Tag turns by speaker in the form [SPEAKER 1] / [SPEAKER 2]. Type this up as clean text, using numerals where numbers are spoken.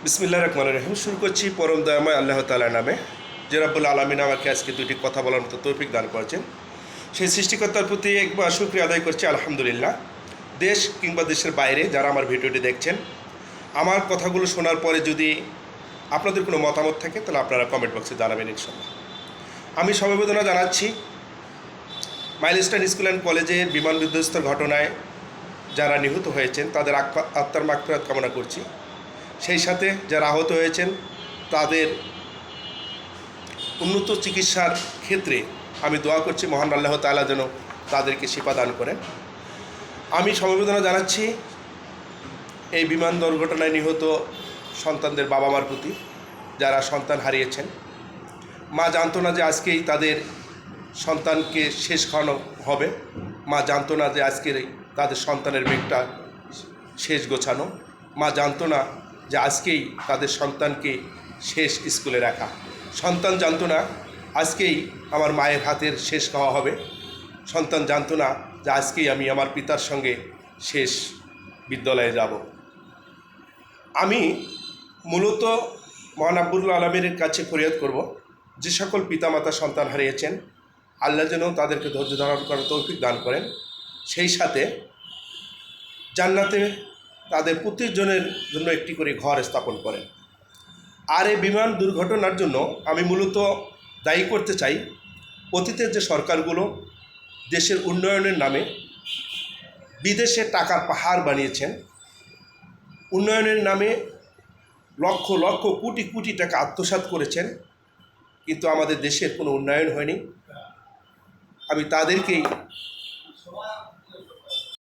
[SPEAKER 1] বিসমিল্লাহির রহমানির রহিম। শুরু করছি পরম দয়াময় আল্লাহ তাআলার নামে, যে রাব্বুল আলামিন আমাকে আজকে দুইটি কথা বলার মতো তৌফিক দান করেছেন। সেই সৃষ্টিকর্তার প্রতি একবার শুকরিয়া আদায় করছি, আলহামদুলিল্লাহ। দেশ কিংবা দেশের বাইরে যারা আমার ভিডিওটি দেখছেন, আমার কথাগুলো শোনার পরে যদি আপনাদের কোনো মতামত থাকে তাহলে আপনারা কমেন্ট বক্সে জানাবেন ইনশাল্লাহ। আমি সমবেদনা জানাচ্ছি মাইলস্টোন স্কুল অ্যান্ড কলেজের বিমান বিধ্বস্তের ঘটনায় যারা নিহত হয়েছেন তাদের আত্মার মাগফিরাত কামনা করছি। সেই সাথে যারা আহত হয়েছেন তাদের উন্নত চিকিৎসার ক্ষেত্রে আমি দোয়া করছি মহান আল্লাহ তাআলা যেন তাদেরকে শিফা দান করেন। আমি সমবেদনা জানাচ্ছি এই বিমান দুর্ঘটনায় নিহত সন্তানদের বাবা মার প্রতি, যারা সন্তান হারিয়েছেন। মা জানতো না যে আজকেই তাদের সন্তানকে শেষ খাওয়ানো হবে। মা জানতো না যে আজকের তাদের সন্তানের বেগটা শেষ গোছানো। মা জানতো না যে আজকেই তাদের সন্তানকে শেষ স্কুলে রাখা। সন্তান জানতো না আজকেই আমার মায়ের হাতের শেষ খাওয়া হবে। সন্তান জানতো না যে আজকেই আমি আমার পিতার সঙ্গে শেষ বিদ্যালয়ে যাব। আমি মূলত মহান রব্বুল আলামিনের কাছে ফরিয়াদ করব, যে সকল পিতামাতা সন্তান হারিয়েছেন আল্লাহ যেন তাদেরকে ধৈর্য ধারণ করার তৌফিক দান করেন। সেই সাথে জান্নাতে তাদের প্রত্যেকজনের জন্য একটি করে ঘর স্থাপন করেন। আর এই বিমান দুর্ঘটনার জন্য আমি মূলত দায়ী করতে চাই অতীতের যে সরকারগুলো দেশের উন্নয়নের নামে বিদেশে টাকার পাহাড় বানিয়েছেন। উন্নয়নের নামে লক্ষ লক্ষ কোটি কোটি টাকা আত্মসাৎ করেছেন, কিন্তু আমাদের দেশের কোনো উন্নয়ন হয়নি। আমি তাদেরকেই